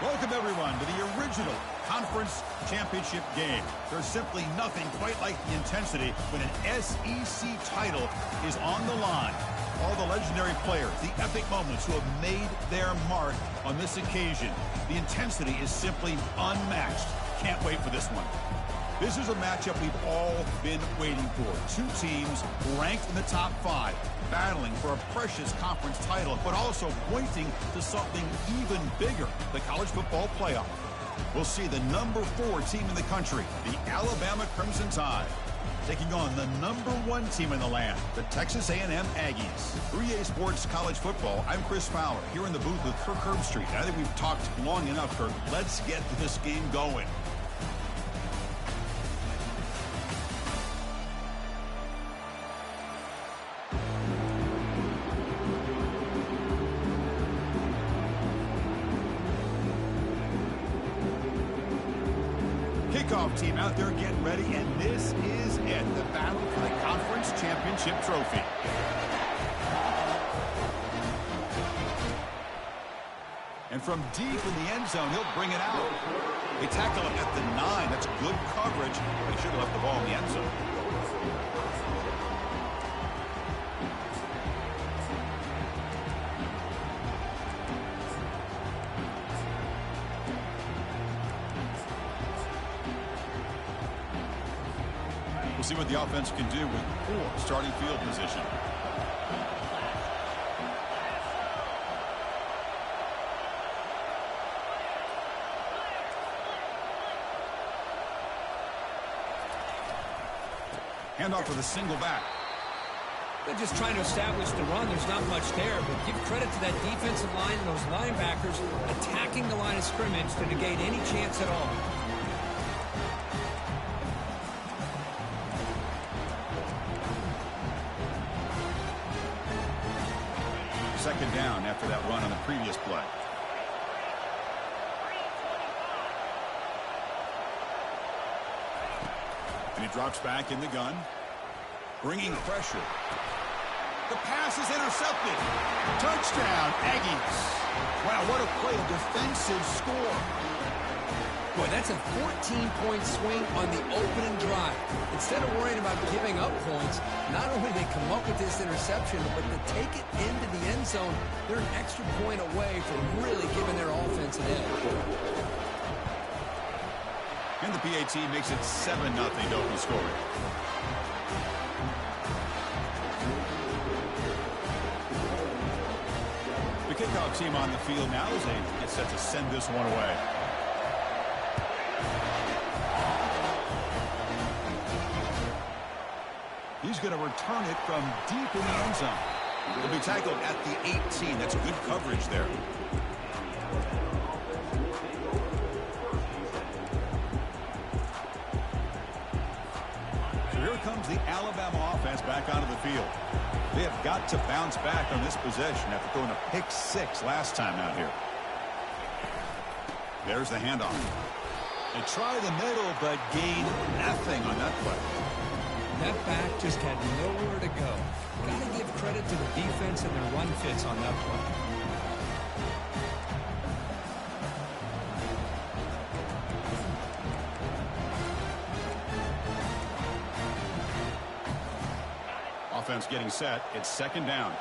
Welcome, everyone, to the original conference championship game. There's simply nothing quite like the intensity when an SEC title is on the line. All the legendary players, the epic moments who have made their mark on this occasion. The intensity is simply unmatched. Can't wait for this one. This is a matchup we've all been waiting for. Two teams ranked in the top 5, battling for a precious conference title, but also pointing to something even bigger, the college football playoff. We'll see the number 4 team in the country, the Alabama Crimson Tide, taking on the number 1 team in the land, the Texas A&M Aggies. 3A Sports College Football, I'm Chris Fowler, here in the booth with Kirk Herbstreit. I think we've talked long enough, Kirk. Let's get this game going. Kickoff team out there getting ready, and this is it, the battle for the conference championship trophy. And from deep in the end zone, he'll bring it out. They tackle him at the 9. That's good coverage. They should have left the ball in the end zone. See what the offense can do with poor starting field position. Handoff with a single back. They're just trying to establish the run. There's not much there, but give credit to that defensive line and those linebackers attacking the line of scrimmage to negate any chance at all. Second down after that run on the previous play. And he drops back in the gun, bringing pressure. The pass is intercepted. Touchdown, Aggies. Wow, what a play, a defensive score. Boy, that's a 14-point swing on the opening drive. Instead of worrying about giving up points, not only did they come up with this interception, but to take it into the end zone, they're an extra point away from really giving their offense an edge. And the PAT makes it 7-0 to open scoring. The kickoff team on the field now as they get set to send this one away. He's going to return it from deep in the end zone. He'll be tackled at the 18. That's good coverage there. So here comes the Alabama offense back onto the field. They have got to bounce back on this possession after throwing a pick 6 last time out here. There's the handoff. They try the middle, but gain nothing on that play. That back just had nowhere to go. Got to give credit to the defense and their run fits on that play. Offense getting set. It's second down.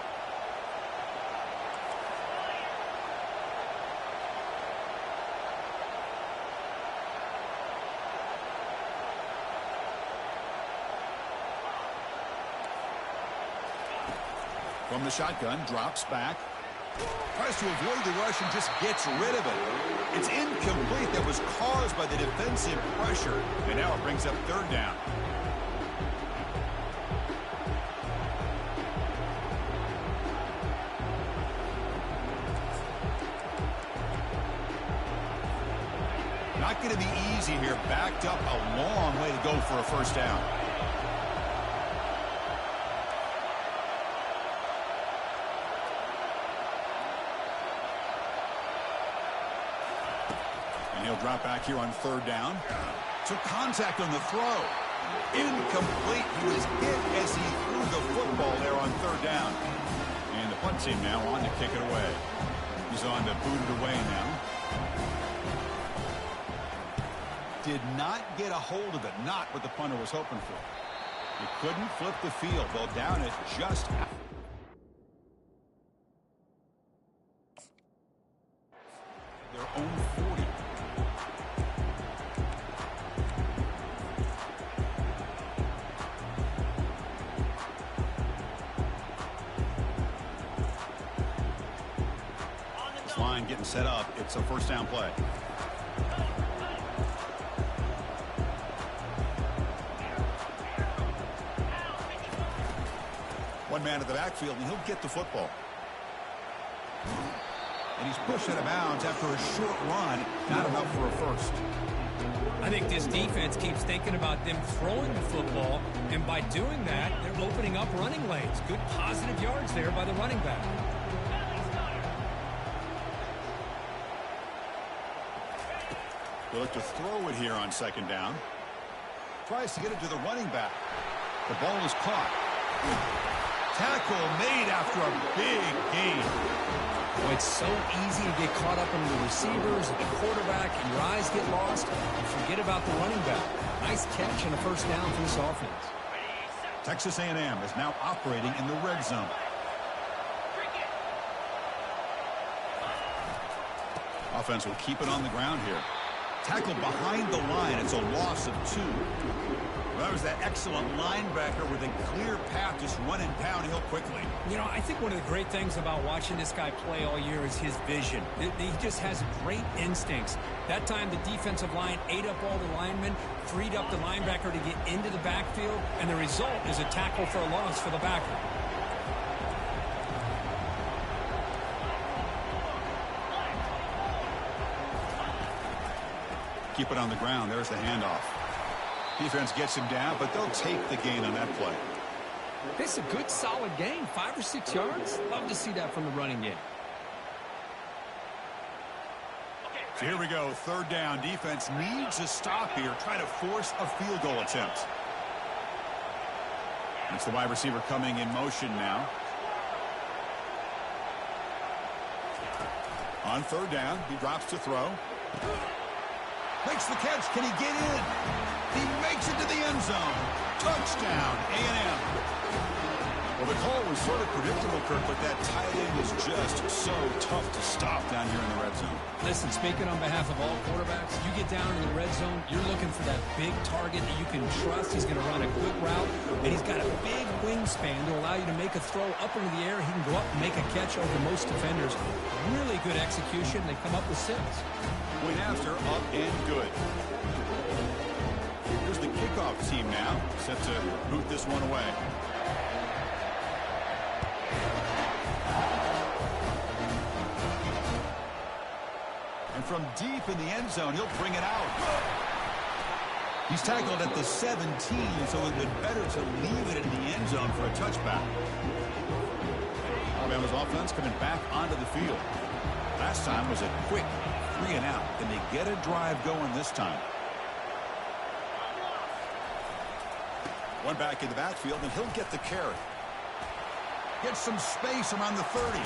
From the shotgun, drops back. Tries to avoid the rush and just gets rid of it. It's incomplete. That was caused by the defensive pressure. And now it brings up third down. Not going to be easy here. Backed up a long way to go for a first down. He'll drop back here on third down. Took contact on the throw. Incomplete. He was hit as he threw the football there on third down. And the punt team now on to kick it away. He's on to boot it away now. Did not get a hold of it. Not what the punter was hoping for. He couldn't flip the field. They'll down it just out. Their own 40. This line getting set up. It's a first down play. One man at the backfield, and he'll get the football. And he's pushed out of bounds after a short run. Not enough for a first. I think this defense keeps thinking about them throwing the football, and by doing that, they're opening up running lanes. Good positive yards there by the running back. They look to throw it here on second down. Tries to get it to the running back. The ball is caught. Tackle made after a big gain. Well, it's so easy to get caught up in the receivers and the quarterback, and your eyes get lost, and forget about the running back. Nice catch and a first down for this offense. Texas A&M is now operating in the red zone. Offense will keep it on the ground here. Tackled behind the line. It's a loss of 2. Well, that was that excellent linebacker with a clear path, just running downhill quickly. You know, I think one of the great things about watching this guy play all year is his vision. He just has great instincts. That time, the defensive line ate up all the linemen, freed up the linebacker to get into the backfield, and the result is a tackle for a loss for the backer. Keep it on the ground. There's the handoff. Defense gets him down, but they'll take the gain on that play. It's a good, solid gain. 5 or 6 yards. Love to see that from the running game. So here we go. Third down. Defense needs a stop here. Try to force a field goal attempt. It's the wide receiver coming in motion now. On third down, he drops to throw. Makes the catch. Can he get in? He makes it to the end zone. Touchdown, A&M. Well, the call was sort of predictable, Kirk, but that tight end is just so tough to stop down here in the red zone. Listen, speaking on behalf of all quarterbacks, you get down in the red zone, you're looking for that big target that you can trust. He's going to run a good route, and he's got a big wingspan to allow you to make a throw up into the air. He can go up and make a catch over most defenders. Really good execution. They come up with 6. Point after, up and good. Here's the kickoff team now, set to boot this one away. And from deep in the end zone, he'll bring it out. He's tackled at the 17, so it would have been better to leave it in the end zone for a touchback. Alabama's offense coming back onto the field. Last time was a quick 3 and out. Can they get a drive going this time? One back in the backfield, and he'll get the carry. Gets some space around the 30.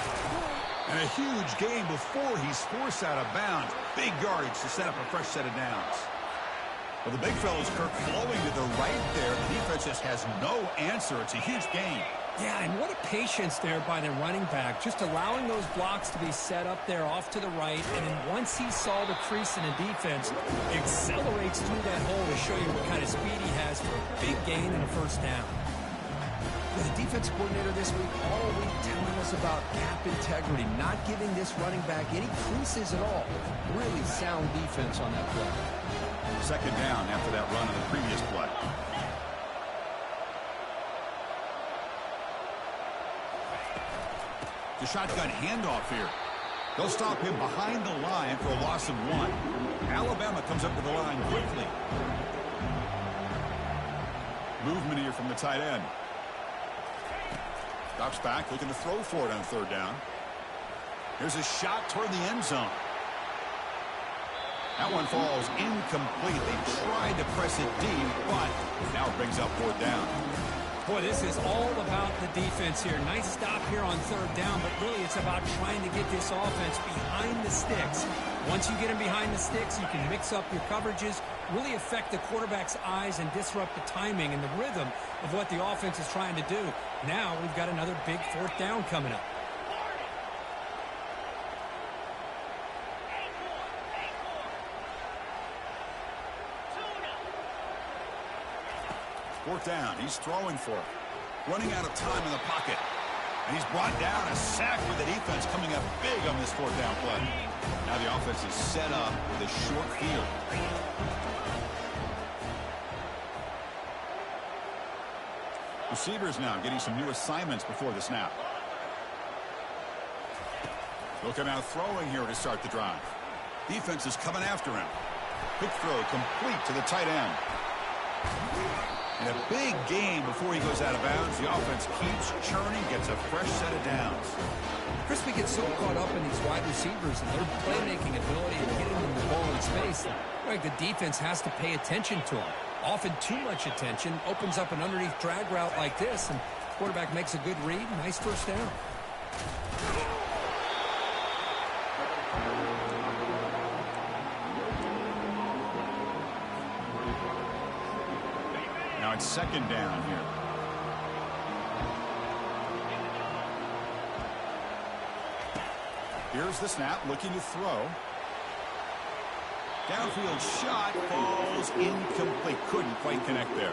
And a huge gain before he's forced out of bounds. Big yardage to set up a fresh set of downs. Well, the big fellow's Kirk flowing to the right there. The defense just has no answer. It's a huge gain. Yeah, and what a patience there by the running back, just allowing those blocks to be set up there off to the right, and then once he saw the crease in the defense, accelerates through that hole to show you what kind of speed he has for a big gain and a first down. With the defensive coordinator this week all week telling us about gap integrity, not giving this running back any creases at all. Really sound defense on that play. Second down after that run on the previous play. The shotgun handoff here. They'll stop him behind the line for a loss of 1. Alabama comes up to the line quickly. Movement here from the tight end. Drops back, looking to throw for it on third down. Here's a shot toward the end zone. That one falls incomplete. They tried to press it deep, but now it brings up fourth down. Boy, this is all about the defense here. Nice stop here on third down, but really it's about trying to get this offense behind the sticks. Once you get him behind the sticks, you can mix up your coverages, really affect the quarterback's eyes and disrupt the timing and the rhythm of what the offense is trying to do. Now we've got another big fourth down coming up. Fourth down. He's throwing for it. Running out of time in the pocket. And he's brought down, a sack with the defense coming up big on this fourth down play. Now the offense is set up with a short field. Receivers now getting some new assignments before the snap. Looking out throwing here to start the drive. Defense is coming after him. Quick throw complete to the tight end. And a big gain before he goes out of bounds. The offense keeps churning, gets a fresh set of downs. Chris, we get so caught up in these wide receivers and their playmaking ability and getting them the ball in space. Like the defense has to pay attention to them. Often too much attention opens up an underneath drag route like this, and the quarterback makes a good read. Nice first down. Now it's second down here. Here's the snap, looking to throw. Downfield shot falls incomplete. Couldn't quite connect there.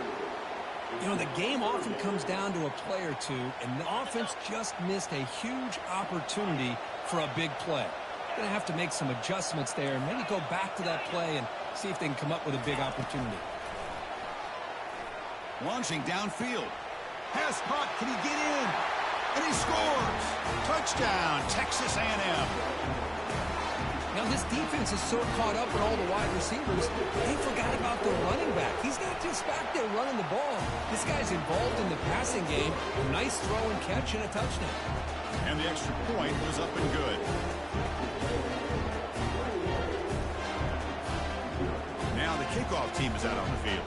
You know, the game often comes down to a play or two, and the offense just missed a huge opportunity for a big play. Going to have to make some adjustments there and maybe go back to that play and see if they can come up with a big opportunity. Launching downfield. Pass caught. Can he get in? And he scores. Touchdown, Texas A&M. Now, this defense is so caught up in all the wide receivers, they forgot about their running back. He's not just back there running the ball. This guy's involved in the passing game. A nice throw and catch and a touchdown. And the extra point was up and good. Now the kickoff team is out on the field.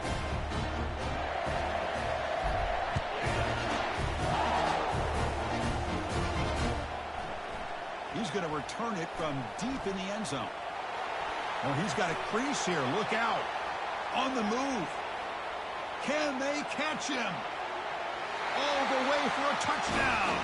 He's going to return it from deep in the end zone. Well, he's got a crease here. Look out. On the move. Can they catch him? All the way for a touchdown.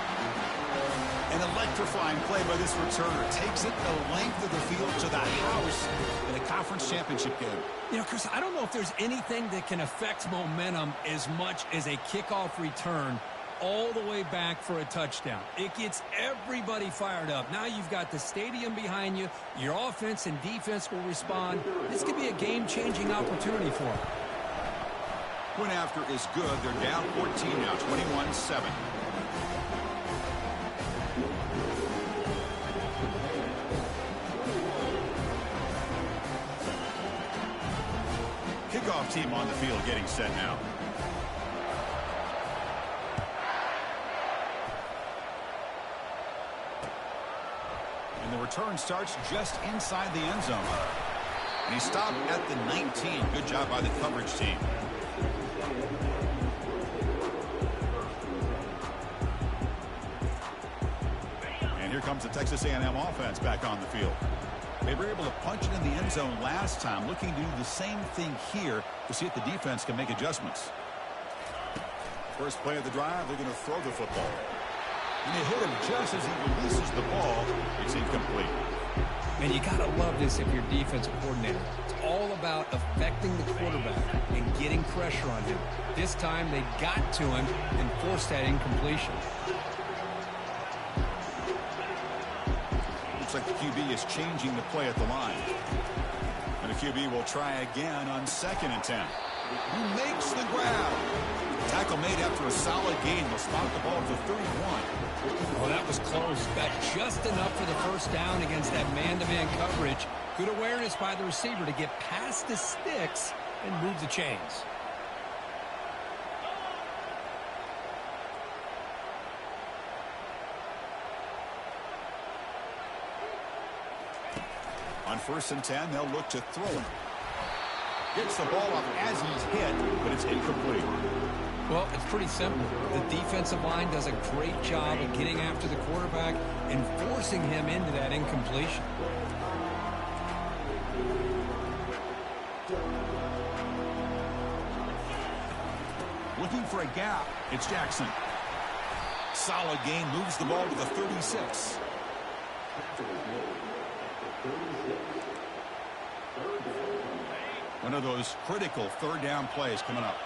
An electrifying play by this returner. Takes it the length of the field to the house in a conference championship game. You know, Chris, I don't know if there's anything that can affect momentum as much as a kickoff return all the way back for a touchdown. It gets everybody fired up. Now you've got the stadium behind you. Your offense and defense will respond. This could be a game-changing opportunity for them. Point after is good. They're down 14 now, 21-7. Kickoff team on the field getting set now. And the return starts just inside the end zone. And he stopped at the 19. Good job by the coverage team. And here comes the Texas A&M offense back on the field. They were able to punch it in the end zone last time, looking to do the same thing here to see if the defense can make adjustments. First play of the drive, they're going to throw the football. And they hit him just as he releases the ball. It's incomplete. And you got to love this if you're defensive coordinator. It's all about affecting the quarterback and getting pressure on him. This time they got to him and forced that incompletion. Looks like the QB is changing the play at the line. And the QB will try again on 2nd and 10. Who makes the grab? Tackle made after a solid gain. They'll spot the ball to 31. Oh, that was close. Got just enough for the first down against that man-to-man coverage. Good awareness by the receiver to get past the sticks and move the chains. On 1st and 10, they'll look to throw it. Gets the ball up as he's hit, but it's incomplete. Well, it's pretty simple. The defensive line does a great job of getting after the quarterback and forcing him into that incompletion. Looking for a gap. It's Jackson. Solid gain, moves the ball to the 36. One of those critical third down plays coming up.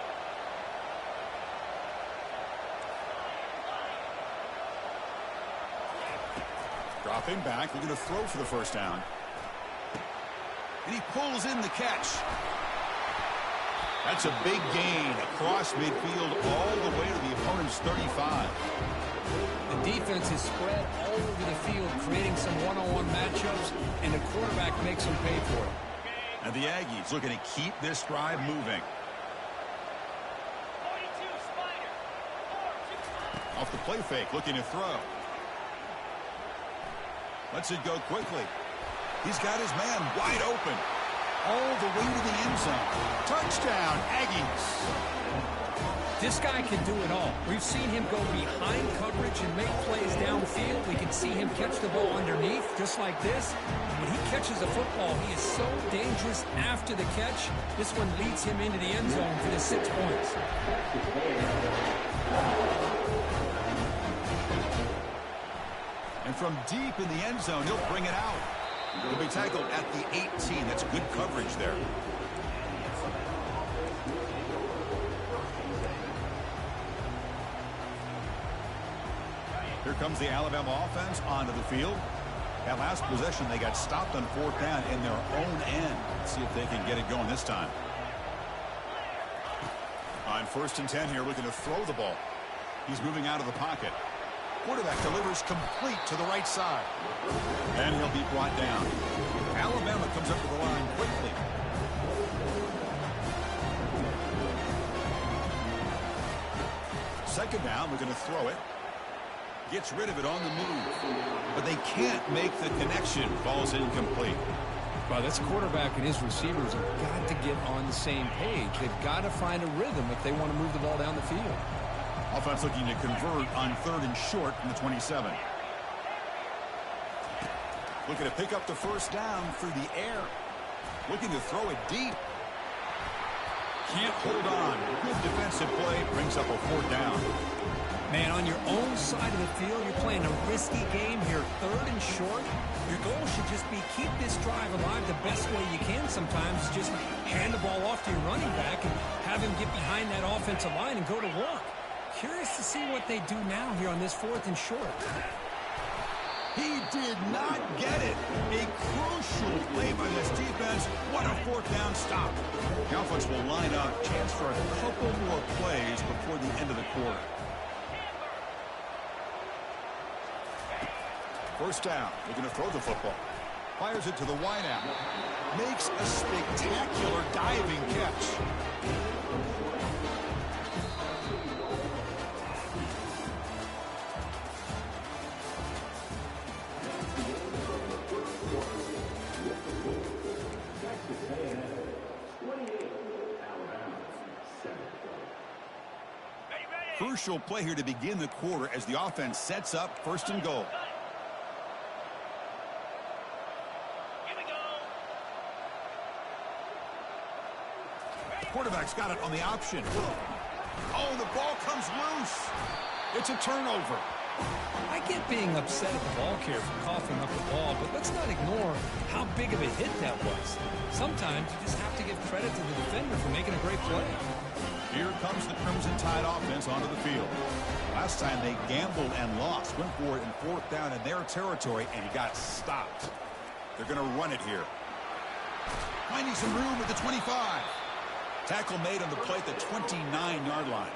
Dropping back, looking to throw for the first down. And he pulls in the catch. That's a big gain across midfield all the way to the opponent's 35. The defense is spread all over the field, creating some one-on-one matchups, and the quarterback makes them pay for it. And the Aggies looking to keep this drive moving. Off the play fake, looking to throw. Lets it go quickly. He's got his man wide open. All the way to the end zone. Touchdown, Aggies. This guy can do it all. We've seen him go behind coverage and make plays downfield. We can see him catch the ball underneath, just like this. When he catches the football, he is so dangerous after the catch. This one leads him into the end zone for the 6 points. And from deep in the end zone, he'll bring it out. He'll be tackled at the 18. That's good coverage there. Here comes the Alabama offense onto the field. That last possession, they got stopped on fourth down in their own end. Let's see if they can get it going this time. On 1st and 10 here, looking to throw the ball. He's moving out of the pocket. Quarterback delivers complete to the right side. And he'll be brought down. Alabama comes up to the line quickly. Second down, we're going to throw it. Gets rid of it on the move. But they can't make the connection. Ball's incomplete. Well, this quarterback and his receivers have got to get on the same page. They've got to find a rhythm if they want to move the ball down the field. Offense looking to convert on 3rd and short from the 27. Looking to pick up the first down through the air. Looking to throw it deep. Can't hold on. Good defensive play. Brings up a 4th down. Man, on your own side of the field, you're playing a risky game here. 3rd and short. Your goal should just be keep this drive alive the best way you can sometimes. Just hand the ball off to your running back and have him get behind that offensive line and go to work. Curious to see what they do now here on this 4th and short. He did not get it. A crucial play by this defense. What a 4th down stop. The offense will line up. Chance for a couple more plays before the end of the quarter. First down. Looking to throw the football. Fires it to the wideout. Makes a spectacular diving catch. Crucial play here to begin the quarter as the offense sets up 1st and goal. Quarterback's got it on the option. Oh, the ball comes loose. It's a turnover. I get being upset at the ball carrier for coughing up the ball, but let's not ignore how big of a hit that was. Sometimes you just have to give credit to the defender for making a great play. Here comes the Crimson Tide offense onto the field. Last time they gambled and lost. Went for it in 4th down in their territory, and he got stopped. They're going to run it here. Finding some room at the 25. Tackle made on the play at the 29-yard line.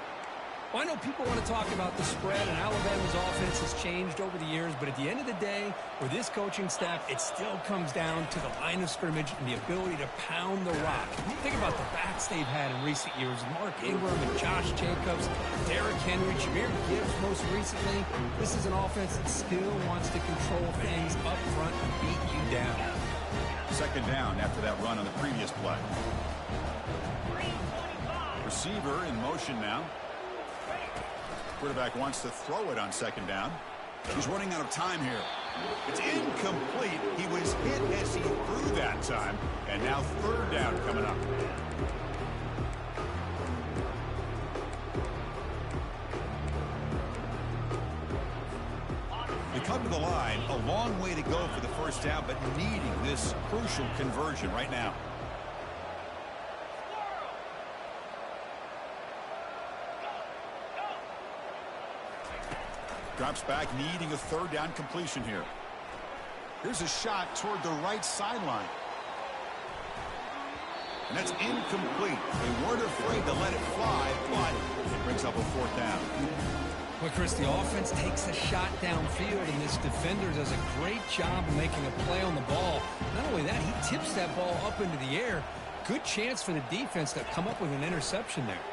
Well, I know people want to talk about the spread, and Alabama's offense has changed over the years, but at the end of the day, for this coaching staff, it still comes down to the line of scrimmage and the ability to pound the rock. Think about the backs they've had in recent years. Mark Ingram and Josh Jacobs, Derrick Henry, Jameer Gibbs most recently. This is an offense that still wants to control things up front and beat you down. Second down after that run on the previous play. Receiver in motion now. Quarterback wants to throw it on 2nd down. He's running out of time here. It's incomplete. He was hit as he threw that time. And now 3rd down coming up. the line. A long way to go for the first down, but needing this crucial conversion right now. Drops back, needing a third down completion here. Here's a shot toward the right sideline. And that's incomplete. They weren't afraid to let it fly, but it brings up a fourth down. Well, Chris, the offense takes a shot downfield, and this defender does a great job of making a play on the ball. Not only that, he tips that ball up into the air. Good chance for the defense to come up with an interception there.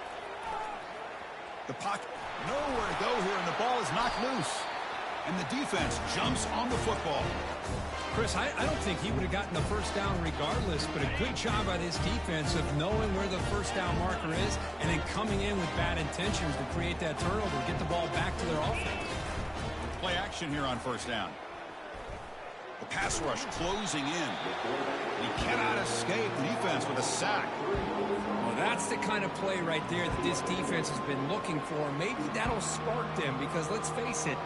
The pocket, nowhere to go here, and the ball is knocked loose. And the defense jumps on the football. Chris, I don't think he would have gotten the first down regardless, but a good job by this defense of knowing where the first down marker is and then coming in with bad intentions to create that turnover, get the ball back to their offense. Play action here on first down. The pass rush closing in. He cannot escape the defense with a sack. Well, that's the kind of play right there that this defense has been looking for. Maybe that'll spark them because, let's face it,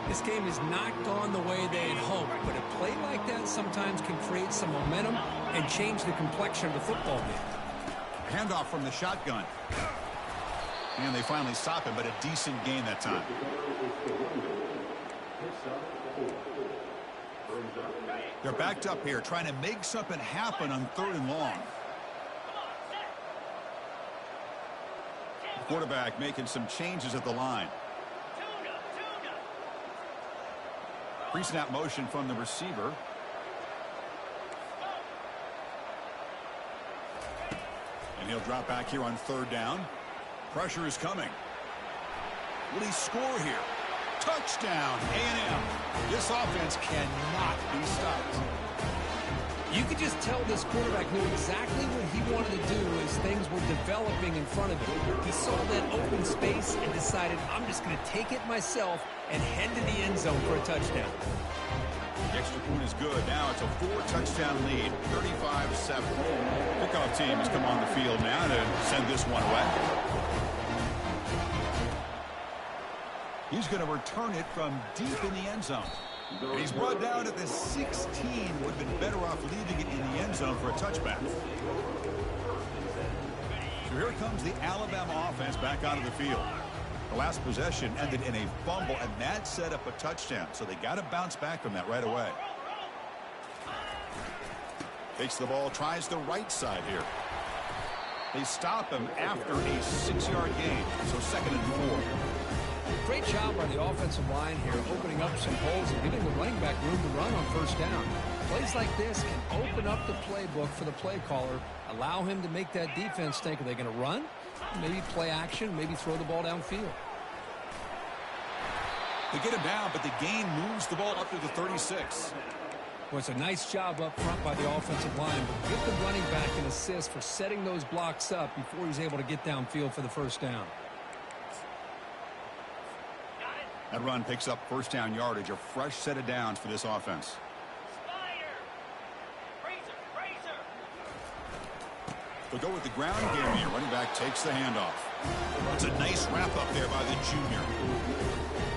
this game is not gone the way they had hoped, but a play like that sometimes can create some momentum and change the complexion of the football game. Handoff from the shotgun. And they finally stop him, but a decent gain that time. They're backed up here, trying to make something happen on 3rd and long. The quarterback making some changes at the line. Pre-snap motion from the receiver. And he'll drop back here on 3rd down. Pressure is coming. Will he score here? Touchdown, A&M. This offense cannot be stopped. You could just tell this quarterback knew exactly what he wanted to do as things were developing in front of him. He saw that open space and decided, I'm just going to take it myself and head to the end zone for a touchdown. The extra point is good. Now it's a 4-touchdown lead, 35-7. Kickoff team has come on the field now to send this one away. He's going to return it from deep in the end zone. And he's brought down at the 16. Would have been better off leaving it in the end zone for a touchback. So here comes the Alabama offense back onto the field. The last possession ended in a fumble, and that set up a touchdown. So they got to bounce back from that right away. Takes the ball, tries the right side here. They stop him after a 6-yard gain. So 2nd and 4. Great job by the offensive line here, opening up some holes and giving the running back room to run on 1st down. Plays like this can open up the playbook for the play caller, allow him to make that defense think, are they going to run? Maybe play action, maybe throw the ball downfield. They get him down, but the gain moves the ball up to the 36. Well, it's a nice job up front by the offensive line, but give the running back an assist for setting those blocks up before he's able to get downfield for the 1st down. That run picks up 1st down yardage, a fresh set of downs for this offense. They'll go with the ground game here. Running back takes the handoff. It's a nice wrap up there by the junior.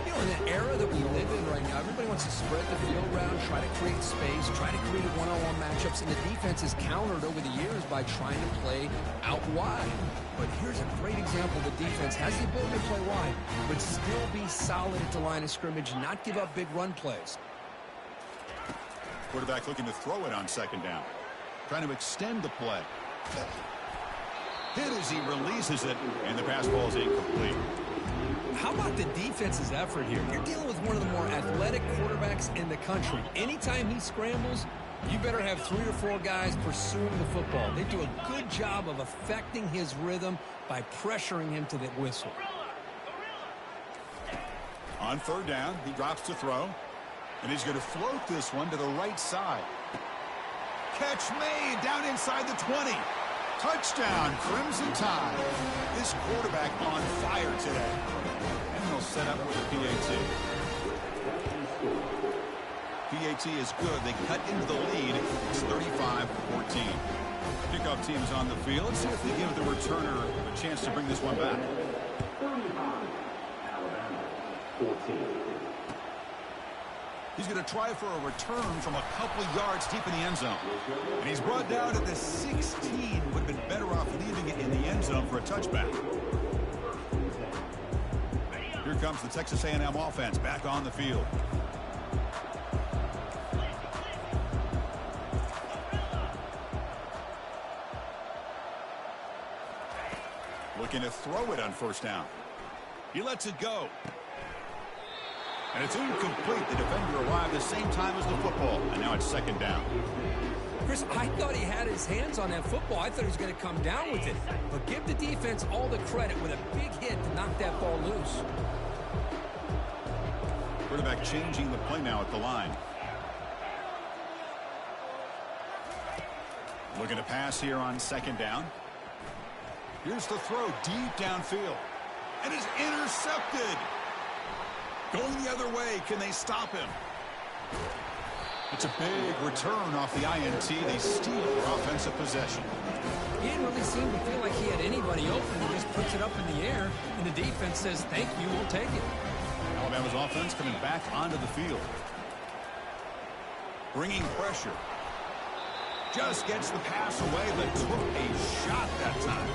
You know, in the era that we live in right now, everybody wants to spread the field around, try to create space, try to create one-on-one matchups, and the defense is countered over the years by trying to play out wide. But here's a great example. The defense has the ability to play wide, but still be solid at the line of scrimmage, not give up big run plays. Quarterback looking to throw it on 2nd down. Trying to extend the play. Hit as he releases it, and the pass ball is incomplete. How about the defense's effort here? You're dealing with one of the more athletic quarterbacks in the country. Anytime he scrambles, you better have 3 or 4 guys pursuing the football. They do a good job of affecting his rhythm by pressuring him to the whistle. On 3rd down, he drops to throw, and he's going to float this one to the right side. Catch made down inside the 20. Touchdown, Crimson Tide. This quarterback on fire today. And they'll set up with a PAT. PAT is good. They cut into the lead. It's 35-14. Kickoff team is on the field. Let's see if they give the returner a chance to bring this one back. He's going to try for a return from a couple of yards deep in the end zone. And he's brought down at the 16. Would have been better off leaving it in the end zone for a touchback. Here comes the Texas A&M offense back on the field. Looking to throw it on first down. He lets it go. And it's incomplete. The defender arrived the same time as the football. And now it's second down. Chris, I thought he had his hands on that football. I thought he was going to come down with it. But give the defense all the credit with a big hit to knock that ball loose. Quarterback changing the play now at the line. Looking to pass here on second down. Here's the throw deep downfield. And it's intercepted. Going the other way. Can they stop him? It's a big return off the INT. They steal their offensive possession. He didn't really seem to feel like he had anybody open. He just puts it up in the air, and the defense says, thank you, we'll take it. Alabama's offense coming back onto the field. Bringing pressure. Just gets the pass away, but took a shot that time.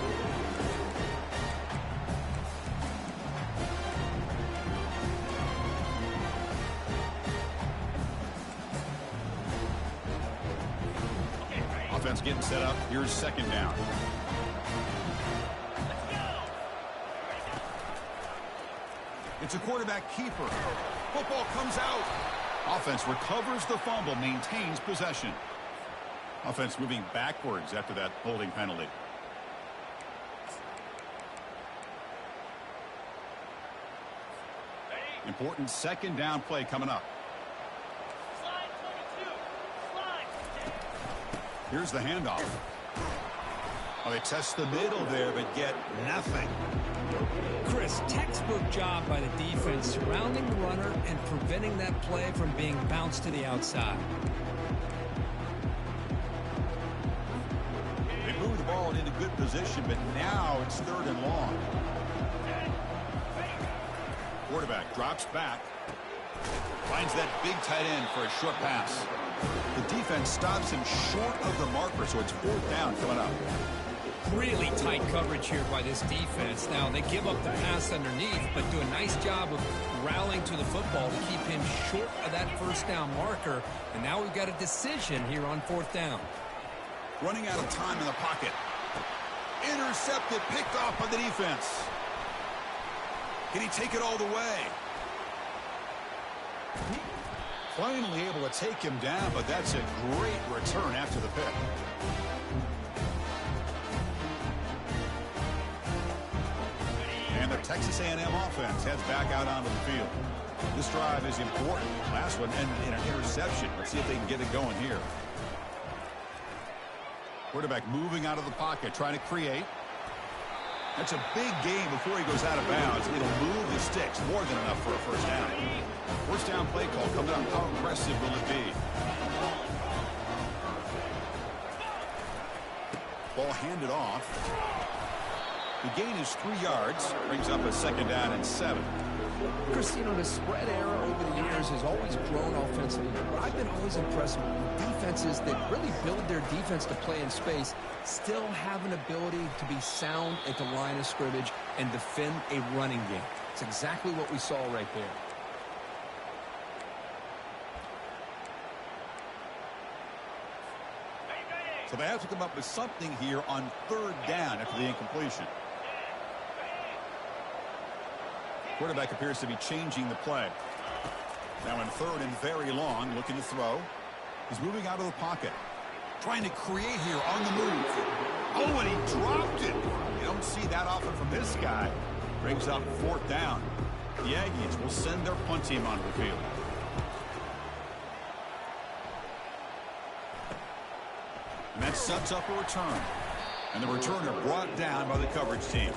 Offense getting set up. Here's second down. It's a quarterback keeper. Football comes out. Offense recovers the fumble, maintains possession. Offense moving backwards after that holding penalty. Important second down play coming up. Here's the handoff. Well, they test the middle there, but get nothing. Chris, textbook job by the defense surrounding the runner and preventing that play from being bounced to the outside. They move the ball into good position, but now it's third and long. Quarterback drops back. Finds that big tight end for a short pass. The defense stops him short of the marker, so it's fourth down coming up. Really tight coverage here by this defense. Now, they give up the pass underneath, but do a nice job of rallying to the football to keep him short of that first down marker. And now we've got a decision here on fourth down. Running out of time in the pocket. Intercepted, picked off by the defense. Can he take it all the way? Finally able to take him down, but that's a great return after the pick. And the Texas A&M offense heads back out onto the field. This drive is important. Last one ended in an interception. Let's see if they can get it going here. Quarterback moving out of the pocket, trying to create. That's a big game before he goes out of bounds. It'll move the sticks, more than enough for a first down. First down play call coming up. How aggressive will it be? Ball handed off. The gain is 3 yards. Brings up a second down and 7. Chris, you know, the spread era over the years has always grown offensively. But I've been always impressed with defenses that really build their defense to play in space, still have an ability to be sound at the line of scrimmage and defend a running game. It's exactly what we saw right there. So they have to come up with something here on third down after the incompletion. Quarterback appears to be changing the play. Now in third and very long, looking to throw. He's moving out of the pocket. Trying to create here on the move. Oh, and he dropped it. You don't see that often from this guy. Brings up fourth down. The Aggies will send their punt team onto the field. And that sets up a return. And the returner brought down by the coverage team.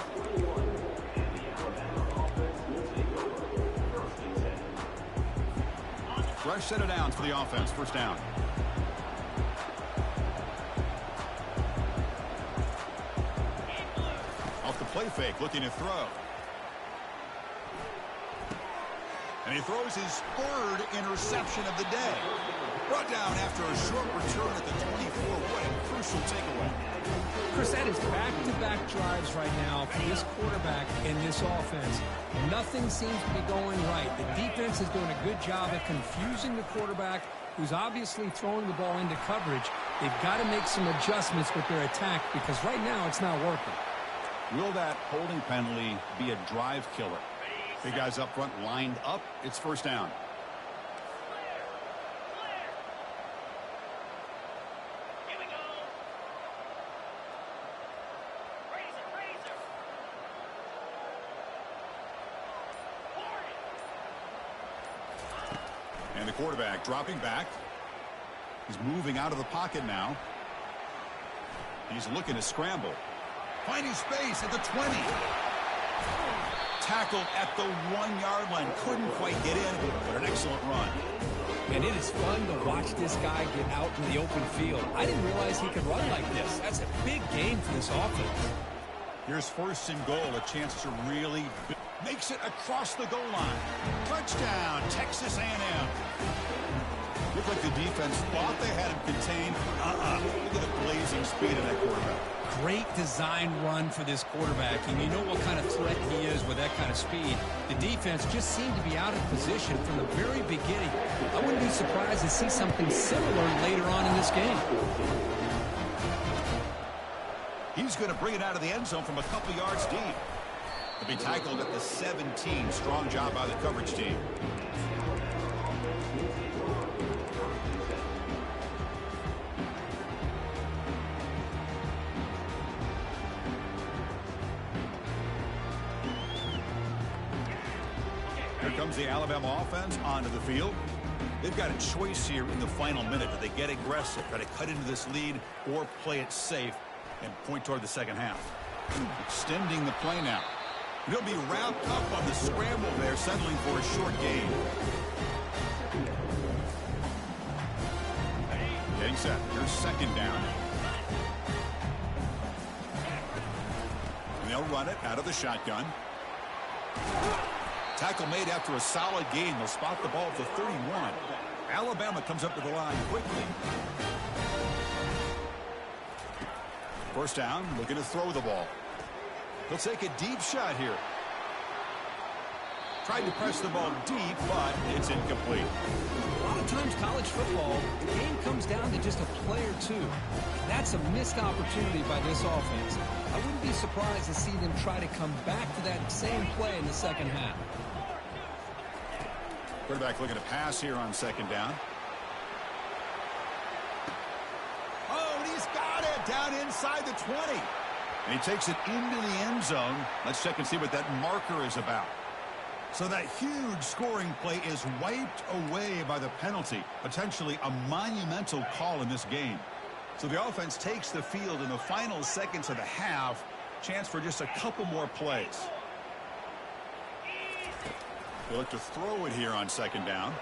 Fresh set of downs for the offense. First down. Off the play fake, looking to throw. And And he throws his third interception of the day. Brought down after a short return at the 24. What a crucial takeaway. Chris, that is back-to-back drives right now for this quarterback and this offense. Nothing seems to be going right. The defense is doing a good job at confusing the quarterback, who's obviously throwing the ball into coverage. They've got to make some adjustments with their attack because right now it's not working. Will that holding penalty be a drive killer? Big guys up front lined up. It's first down. And the quarterback dropping back. He's moving out of the pocket now. He's looking to scramble. Finding space at the 20. Tackled at the 1-yard line. Couldn't quite get in, but an excellent run. And it is fun to watch this guy get out in the open field. I didn't realize he could run like this. That's a big game for this offense. Here's first and goal. A chance to really makes it across the goal line. Touchdown, Texas A&M. Looked like the defense thought they had him contained. Look at the blazing speed of that quarterback. Great design run for this quarterback, and you know what kind of threat he is with that kind of speed. The defense just seemed to be out of position from the very beginning. I wouldn't be surprised to see something similar later on in this game. He's going to bring it out of the end zone from a couple yards deep. He'll be tackled at the 17. Strong job by the coverage team. Here comes the Alabama offense onto the field. They've got a choice here in the final minute. Do they get aggressive, try to cut into this lead, or play it safe and point toward the second half? Extending the play now. He'll be wrapped up on the scramble there, settling for a short gain. Getting set. Here's second down. And they'll run it out of the shotgun. Tackle made after a solid gain. They'll spot the ball at the 31. Alabama comes up to the line quickly. First down, looking to throw the ball. He'll take a deep shot here. Tried to press the ball deep, but it's incomplete. A lot of times college football, the game comes down to just a play or two. That's a missed opportunity by this offense. I wouldn't be surprised to see them try to come back to that same play in the second half. Quarterback looking to pass here on second down. Oh, and he's got it down inside the 20. And he takes it into the end zone. Let's check and see what that marker is about. So that huge scoring play is wiped away by the penalty. Potentially a monumental call in this game. So the offense takes the field in the final seconds of the half. Chance for just a couple more plays. They look to throw it here on second down.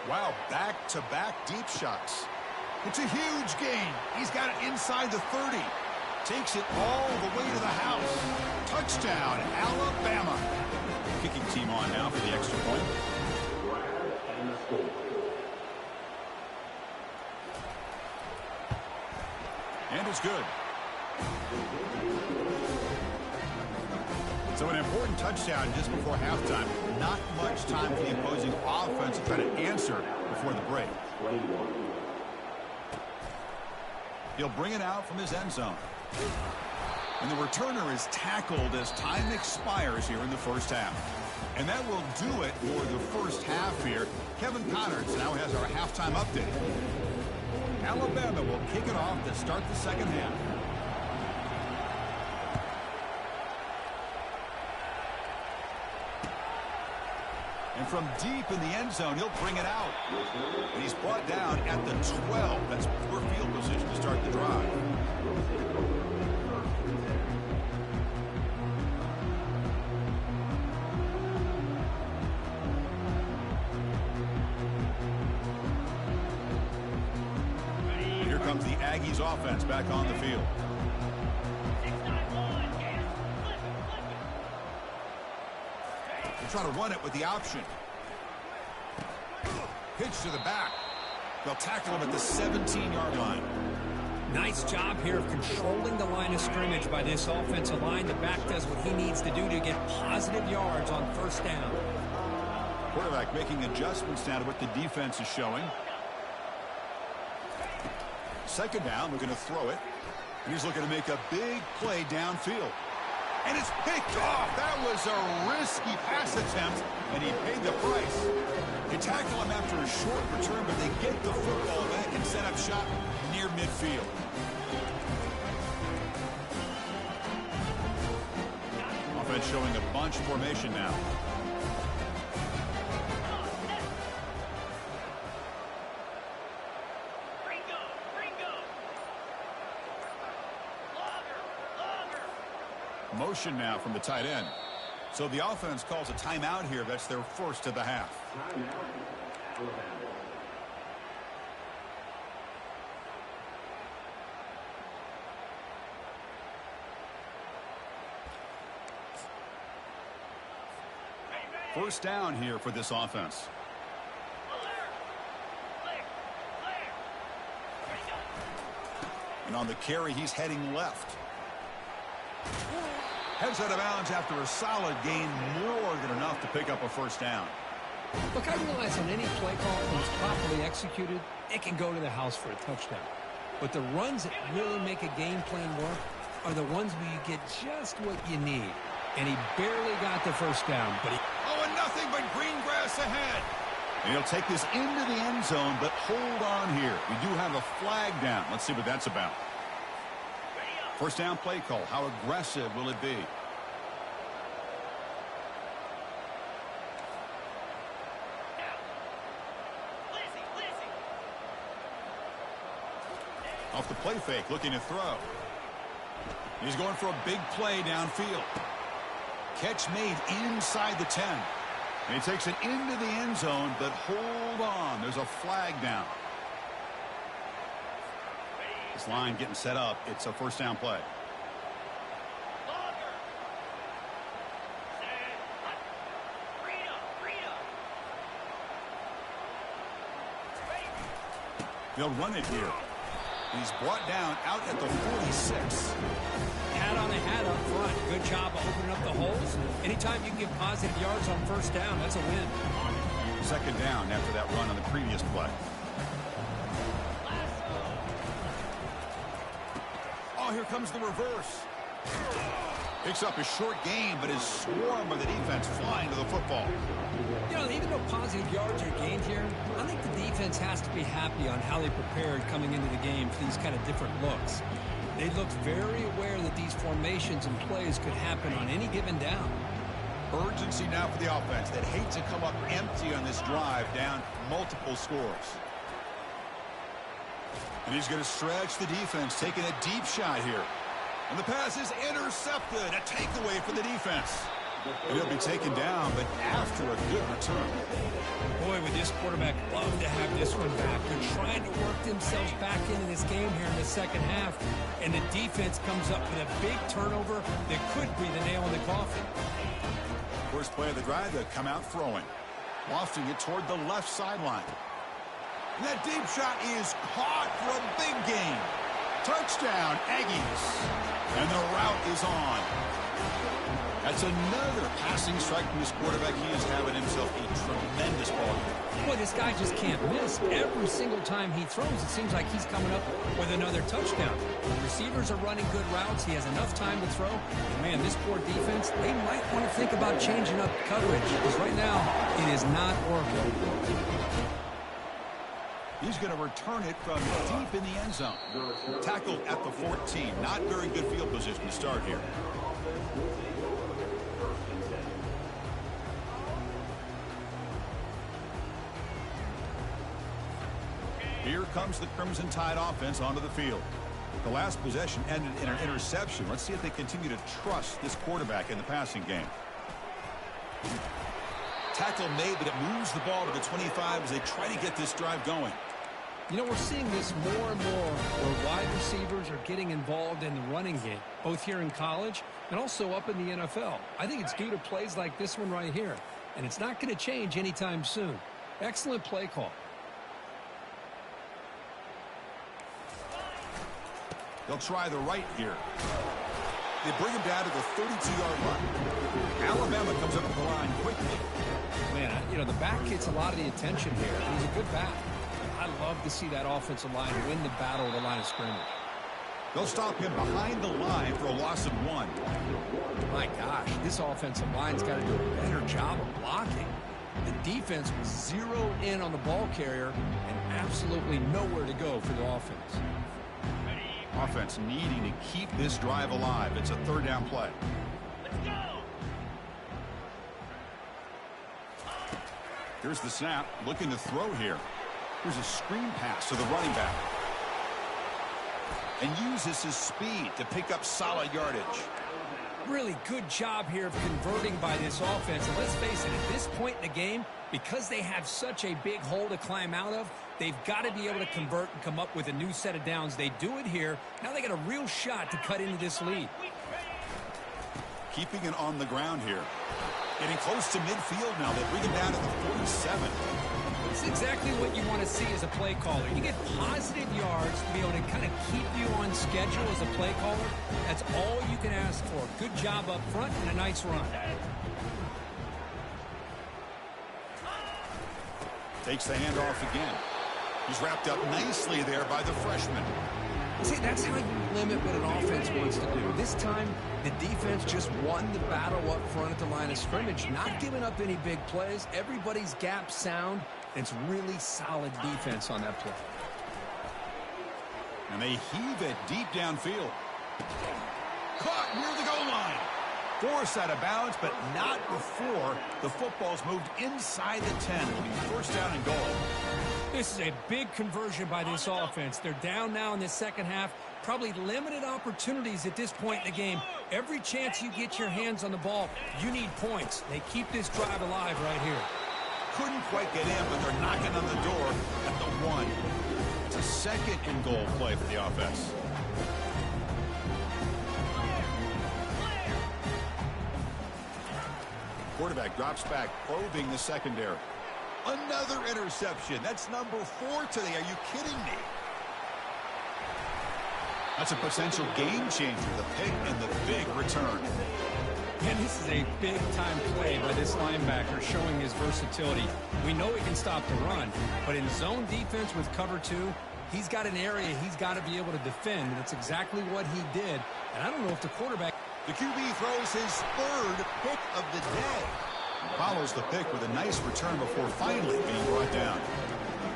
Wow, back-to-back deep shots. It's a huge gain. He's got it inside the 30. Takes it all the way to the house. Touchdown, Alabama. Kicking team on now for the extra point. And it's good. So an important touchdown just before halftime. Not much time for the opposing offense to try to answer before the break. He'll bring it out from his end zone. And the returner is tackled as time expires here in the first half. And that will do it for the first half here. Kevin Connors now has our halftime update. Alabama will kick it off to start the second half. And from deep in the end zone, he'll bring it out. And he's brought down at the 12. That's poor field position to start the drive. Here comes the Aggies offense back on the field. Try to run it with the option. punch to the back. They'll tackle him at the 17-yard line. Nice job here of controlling the line of scrimmage by this offensive line. The back does what he needs to do to get positive yards on first down. Quarterback making adjustments now to what the defense is showing. Second down, we're going to throw it. And he's looking to make a big play downfield. And it's picked off. That was a risky pass attempt, and he paid the price. They tackle him after a short return, but they get the football back and set up shop near midfield. Offense showing a bunch formation now. Motion now from the tight end. So the offense calls a timeout here. That's their first of the half. First down here for this offense. And on the carry, he's heading left. Heads out of bounds after a solid gain, more than enough to pick up a first down. Look, I realize on any play call, when it's properly executed, it can go to the house for a touchdown. But the runs that really make a game plan work are the ones where you get just what you need. And he barely got the first down, but he... Oh, and nothing but green grass ahead. And he'll take this into the end zone, but hold on here. We do have a flag down. Let's see what that's about. First down play call. How aggressive will it be? Off the play fake, looking to throw. He's going for a big play downfield. Catch made inside the 10. And he takes it into the end zone, but hold on. There's a flag down. This line getting set up. It's a first down play. They'll run it here. He's brought down out at the 46. Hat on the hat up front. Good job of opening up the holes. Anytime you can get positive yards on first down, that's a win. Second down after that run on the previous play. Oh, here comes the reverse. Picks up a short gain, but is swarmed by the defense flying to the football. You know, even though positive yards are gained here, I think the defense has to be happy on how they prepared coming into the game for these kind of different looks. They looked very aware that these formations and plays could happen on any given down. Urgency now for the offense that hates to come up empty on this drive, down multiple scores. And he's going to stretch the defense, taking a deep shot here. And the pass is intercepted. A takeaway for the defense. And he'll be taken down, but after a good return. Boy, would this quarterback love to have this one back. They're trying to work themselves back into this game here in the second half. And the defense comes up with a big turnover that could be the nail in the coffin. First play of the drive, they'll come out throwing. Lofting it toward the left sideline. And that deep shot is caught for a big gain. Touchdown, Aggies. And the route is on. That's another passing strike from this quarterback. He is having himself a tremendous ball game. Boy, this guy just can't miss. Every single time he throws, it seems like he's coming up with another touchdown. The receivers are running good routes. He has enough time to throw. And, man, this poor defense, they might want to think about changing up coverage because right now it is not working. He's going to return it from deep in the end zone. Tackled at the 14. Not very good field position to start here. Here comes the Crimson Tide offense onto the field. The last possession ended in an interception. Let's see if they continue to trust this quarterback in the passing game. Tackle made, but it moves the ball to the 25 as they try to get this drive going. You know, we're seeing this more and more where wide receivers are getting involved in the running game, both here in college and also up in the NFL. I think it's due to plays like this one right here, and it's not going to change anytime soon. Excellent play call. They'll try the right here. They bring him down to the 32-yard line. Alabama comes up to the line quickly. Man, you know, the back gets a lot of the attention here. He's a good back. I love to see that offensive line win the battle of the line of scrimmage. They'll stop him behind the line for a loss of 1. My gosh, this offensive line's got to do a better job of blocking. The defense was zeroed in on the ball carrier and absolutely nowhere to go for the offense. Offense needing to keep this drive alive. It's a 3rd down play. Let's go. Here's the snap. Looking to throw here. Here's a screen pass to the running back. And uses his speed to pick up solid yardage. Really good job here of converting by this offense. And let's face it, at this point in the game, because they have such a big hole to climb out of, they've got to be able to convert and come up with a new set of downs. They do it here. Now they got a real shot to cut into this lead. Keeping it on the ground here. Getting close to midfield now. They bring him down to the 47. It's exactly what you want to see as a play caller. You get positive yards to be able to kind of keep you on schedule as a play caller. That's all you can ask for. Good job up front and a nice run. Takes the handoff again. He's wrapped up nicely there by the freshman. See, that's how you limit what an offense wants to do. This time, the defense just won the battle up front at the line of scrimmage, not giving up any big plays. Everybody's gap sound. It's really solid defense on that play. And they heave it deep downfield. Caught near the goal line. Forced out of bounds, but not before the football's moved inside the 10. It'll be 1st down and goal. This is a big conversion by this offense. They're down now in the second half. Probably limited opportunities at this point in the game. Every chance you get your hands on the ball, you need points. They keep this drive alive right here. Couldn't quite get in, but they're knocking on the door at the 1. It's a 2nd and goal play for the offense. Quarterback drops back, probing the secondary. Another interception. That's number 4 today. Are you kidding me? That's a potential game changer. The pick and the big return. And this is a big-time play by this linebacker showing his versatility. We know he can stop the run, but in zone defense with cover 2, he's got an area he's got to be able to defend, and that's exactly what he did. And I don't know if the quarterback... The QB throws his 3rd pick of the day. Follows the pick with a nice return before finally being brought down.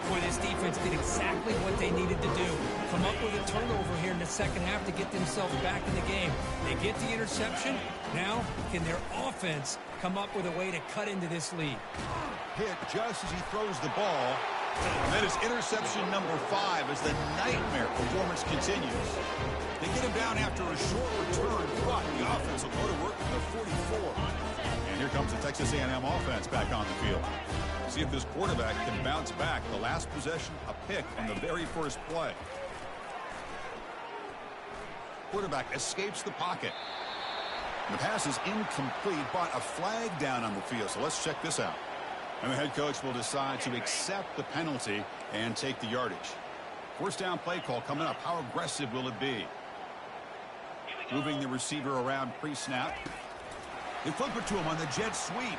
Boy, this defense did exactly what they needed to do. Come up with a turnover here in the second half to get themselves back in the game. They get the interception. Now, can their offense come up with a way to cut into this lead? Hit just as he throws the ball. And that is interception number 5 as the nightmare performance continues. They get him down after a short return, but the offense will go to work from the 44. And here comes the Texas A&M offense back on the field. See if this quarterback can bounce back. The last possession, a pick on the very first play. Quarterback escapes the pocket. The pass is incomplete, but a flag down on the field. So let's check this out. And the head coach will decide to accept the penalty and take the yardage. 1st down play call coming up. How aggressive will it be? Moving the receiver around pre-snap. They flip it to him on the jet sweep.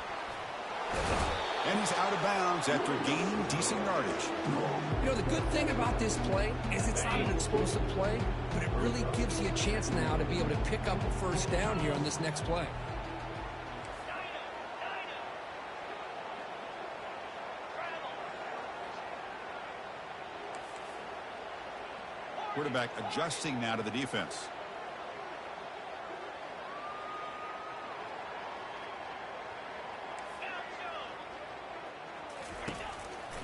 And he's out of bounds after gaining decent yardage. You know, the good thing about this play is it's not an explosive play, but it really gives you a chance now to be able to pick up a 1st down here on this next play. Quarterback adjusting now to the defense.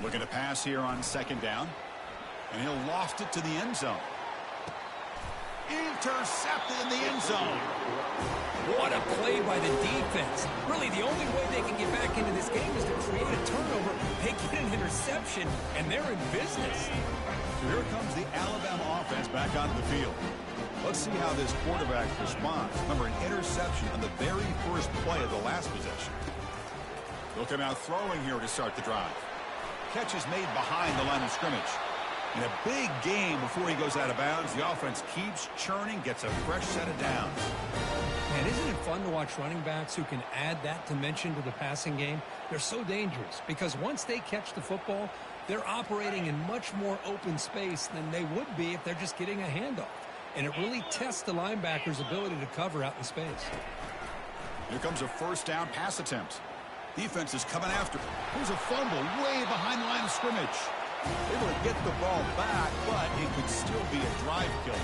Looking to pass here on 2nd down. And he'll loft it to the end zone. Intercepted in the end zone. What a play by the defense. Really, the only way they can get back into this game is to create a turnover. They get an interception, and they're in business. So here comes the Alabama offense back onto the field. Let's see how this quarterback responds. Remember, an interception on the very first play of the last possession. He'll come out throwing here to start the drive. Catch is made behind the line of scrimmage. In a big game before he goes out of bounds, the offense keeps churning, gets a fresh set of downs. Man, isn't it fun to watch running backs who can add that dimension to the passing game? They're so dangerous because once they catch the football, they're operating in much more open space than they would be if they're just getting a handoff. And it really tests the linebacker's ability to cover out in space. Here comes a first down pass attempt. Defense is coming after. Here's a fumble way behind the line of scrimmage. Able to get the ball back, but it could still be a drive killer.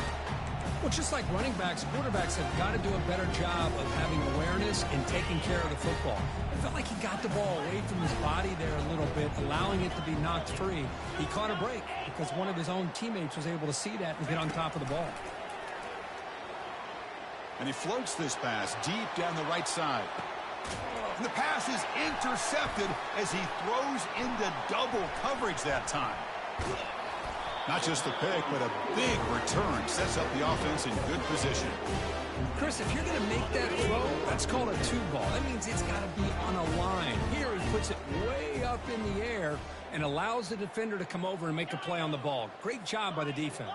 Well, just like running backs, quarterbacks have got to do a better job of having awareness and taking care of the football. It felt like he got the ball away from his body there a little bit, allowing it to be knocked free. He caught a break because one of his own teammates was able to see that and get on top of the ball. And he floats this pass deep down the right side. And the pass is intercepted as he throws into double coverage that time. Not just a pick, but a big return. Sets up the offense in good position. Chris, if you're going to make that throw, that's called a two ball. That means it's got to be on a line. Here he puts it way up in the air and allows the defender to come over and make a play on the ball. Great job by the defense.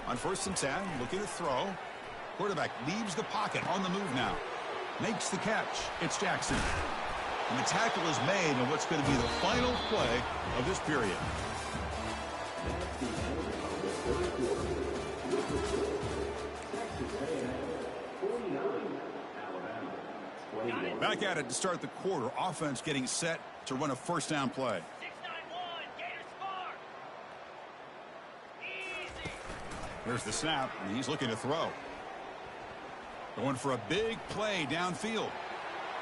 On 1st and 10, looking to throw. Quarterback leaves the pocket on the move now. Makes the catch. It's Jackson. And the tackle is made on what's going to be the final play of this period. Back at it to start the quarter. Offense getting set to run a first down play. Here's the snap, and he's looking to throw. Going for a big play downfield.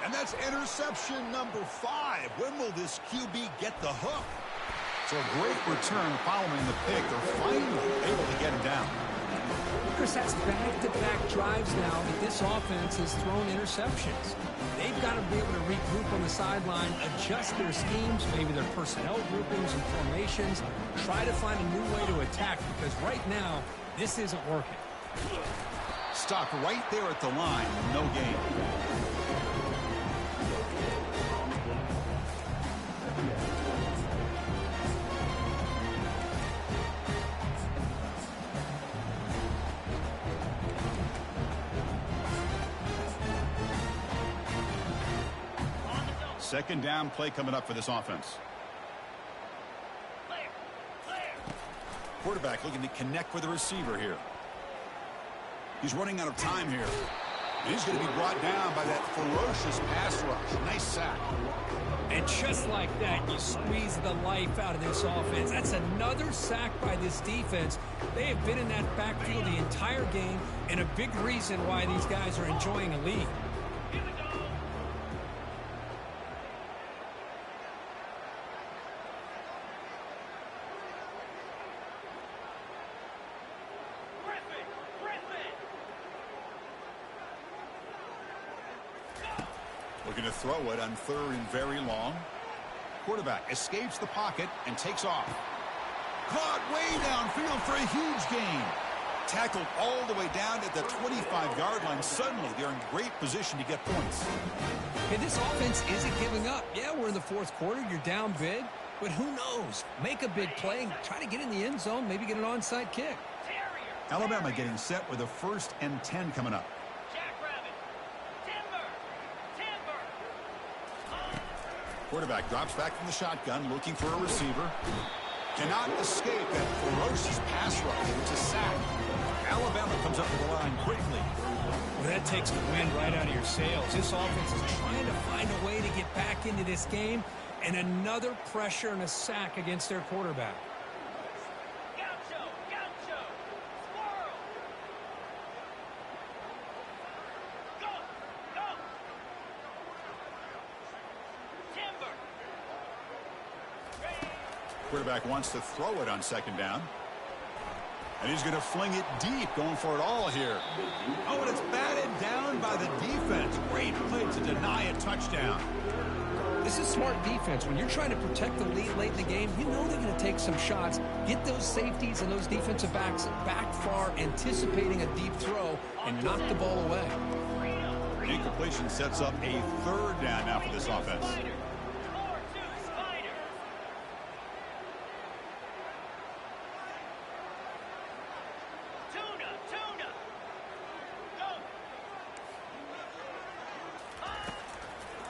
And that's interception number 5. When will this QB get the hook? So a great return following the pick. They're finally able to get him down. Chris, that's back-to-back drives now that this offense has thrown interceptions. They've got to be able to regroup on the sideline, adjust their schemes, maybe their personnel groupings and formations, try to find a new way to attack because right now, this isn't working. Stuck right there at the line. No gain. Second down play coming up for this offense. Quarterback looking to connect with the receiver here. He's running out of time here. And he's going to be brought down by that ferocious pass rush. Nice sack. And just like that, you squeeze the life out of this offense. That's another sack by this defense. They have been in that backfield the entire game, and a big reason why these guys are enjoying a lead. Looking to throw it on 3rd and very long. Quarterback escapes the pocket and takes off. Caught way downfield for a huge gain. Tackled all the way down at the 25-yard line. Suddenly, they're in great position to get points. Hey, this offense isn't giving up. Yeah, we're in the 4th quarter. You're down big. But who knows? Make a big play. Try to get in the end zone. Maybe get an onside kick. Alabama getting set with a 1st and 10 coming up. Quarterback drops back from the shotgun, looking for a receiver. Cannot escape that ferocious pass rush. It's a sack. Alabama comes up to the line quickly. Well, that takes the wind right out of your sails. This offense is trying to find a way to get back into this game, and another pressure and a sack against their quarterback. Quarterback wants to throw it on 2nd down. And he's going to fling it deep, going for it all here. Oh, and it's batted down by the defense. Great play to deny a touchdown. This is smart defense. When you're trying to protect the lead late in the game, you know they're going to take some shots. Get those safeties and those defensive backs back far, anticipating a deep throw, and knock the ball away. Incompletion sets up a 3rd down now for this offense.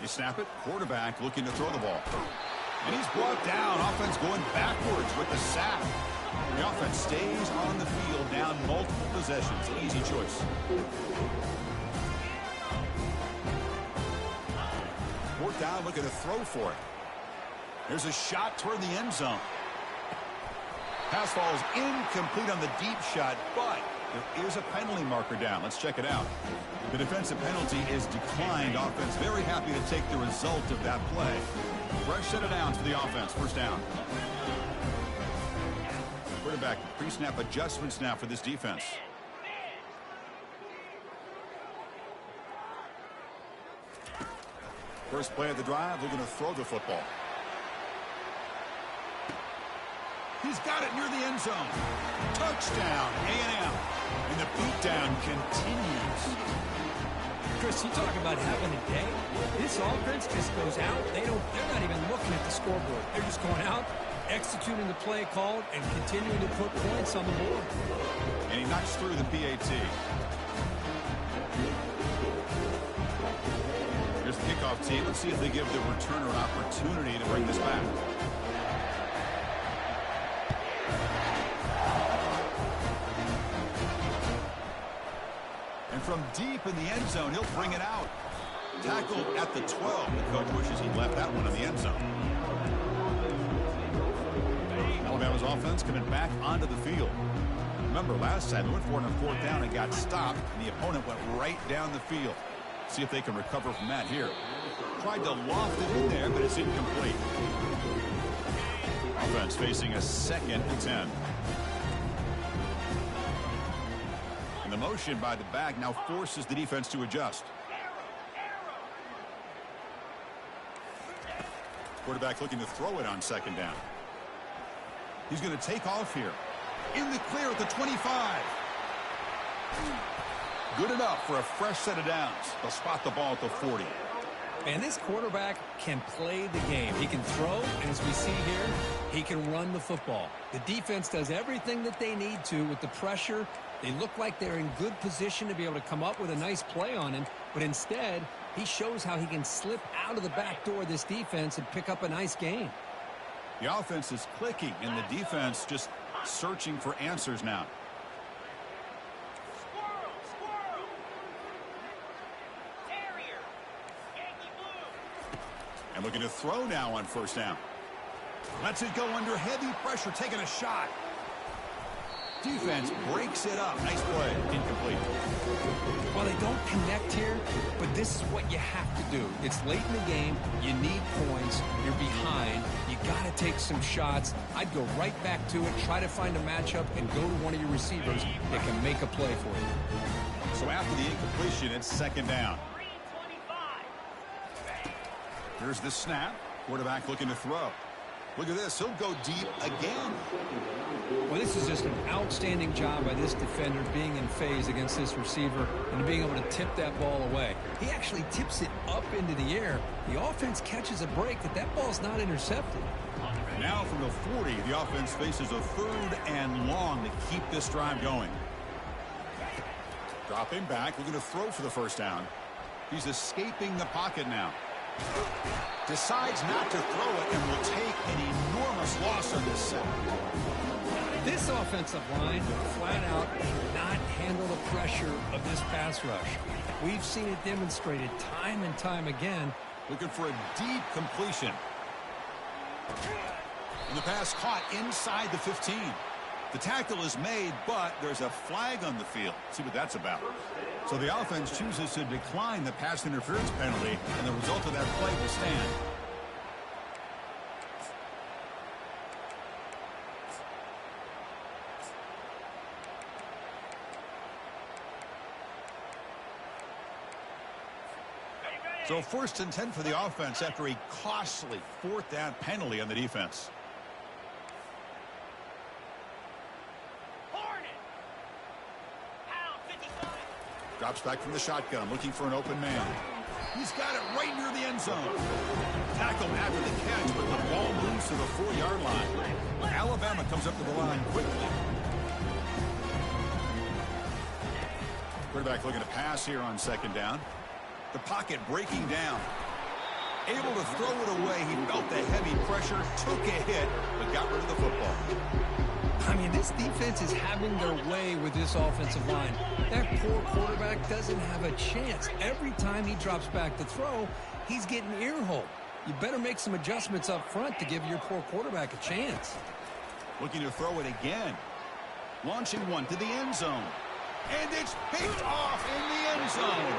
They snap it. Quarterback looking to throw the ball. And he's brought down. Offense going backwards with the sack. The offense stays on the field, down multiple possessions. Easy choice. Fourth down, looking to throw for it. There's a shot toward the end zone. Pass falls incomplete on the deep shot, but there is a penalty marker down. Let's check it out. The defensive penalty is declined. Offense very happy to take the result of that play. Fresh set of downs for the offense. First down. Quarterback pre-snap adjustments now for this defense. First play of the drive, they're going to throw the football. He's got it near the end zone. Touchdown, A&M. And the beatdown continues. Chris, you talk about having a day. This offense just goes out. They're not even looking at the scoreboard. They're just going out, executing the play called, and continuing to put points on the board. And he knocks through the PAT. Here's the kickoff team. Let's see if they give the returner an opportunity to bring this back. And from deep in the end zone, he'll bring it out. Tackled at the 12. The coach wishes he left that one in the end zone. Alabama's offense coming back onto the field. Remember, last time they went for it on fourth down and got stopped, and the opponent went right down the field. See if they can recover from that here. Tried to loft it in there, but it's incomplete. Offense facing a 2nd and 10. And the motion by the back now forces the defense to adjust. Quarterback looking to throw it on 2nd down. He's going to take off here. In the clear at the 25. Good enough for a fresh set of downs. They'll spot the ball at the 40. And this quarterback can play the game. He can throw, and as we see here, he can run the football. The defense does everything that they need to with the pressure. They look like they're in good position to be able to come up with a nice play on him, but instead, he shows how he can slip out of the back door of this defense and pick up a nice gain. The offense is clicking, and the defense just searching for answers now. And looking to throw now on 1st down. Lets it go under heavy pressure, taking a shot. Defense breaks it up. Nice play. Incomplete. Well, they don't connect here, but this is what you have to do. It's late in the game. You need points. You're behind. You got to take some shots. I'd go right back to it, try to find a matchup, and go to one of your receivers that can make a play for you. So after the incompletion, it's 2nd down. Here's the snap. Quarterback looking to throw. Look at this. He'll go deep again. Well, this is just an outstanding job by this defender being in phase against this receiver and being able to tip that ball away. He actually tips it up into the air. The offense catches a break that ball's not intercepted. Now from the 40, the offense faces a 3rd and long to keep this drive going. Dropping back, looking to throw for the 1st down. He's escaping the pocket now. Decides not to throw it and will take an enormous loss on this set. This offensive line flat out cannot handle the pressure of this pass rush. We've seen it demonstrated time and time again. Looking for a deep completion. And the pass caught inside the 15. The tackle is made, but there's a flag on the field. See what that's about. So the offense chooses to decline the pass interference penalty, and the result of that play will stand. So 1st and 10 for the offense after a costly 4th down penalty on the defense. Drops back from the shotgun, looking for an open man. He's got it right near the end zone. Tackled after the catch, but the ball moves to the 4-yard line. Alabama comes up to the line quickly. Quarterback looking to pass here on 2nd down. The pocket breaking down. Able to throw it away. He felt the heavy pressure, took a hit, but got rid of the football. I mean, this defense is having their way with this offensive line. That poor quarterback doesn't have a chance. Every time he drops back to throw, he's getting ear-hole. You better make some adjustments up front to give your poor quarterback a chance. Looking to throw it again. Launching one to the end zone. And it's picked off in the end zone.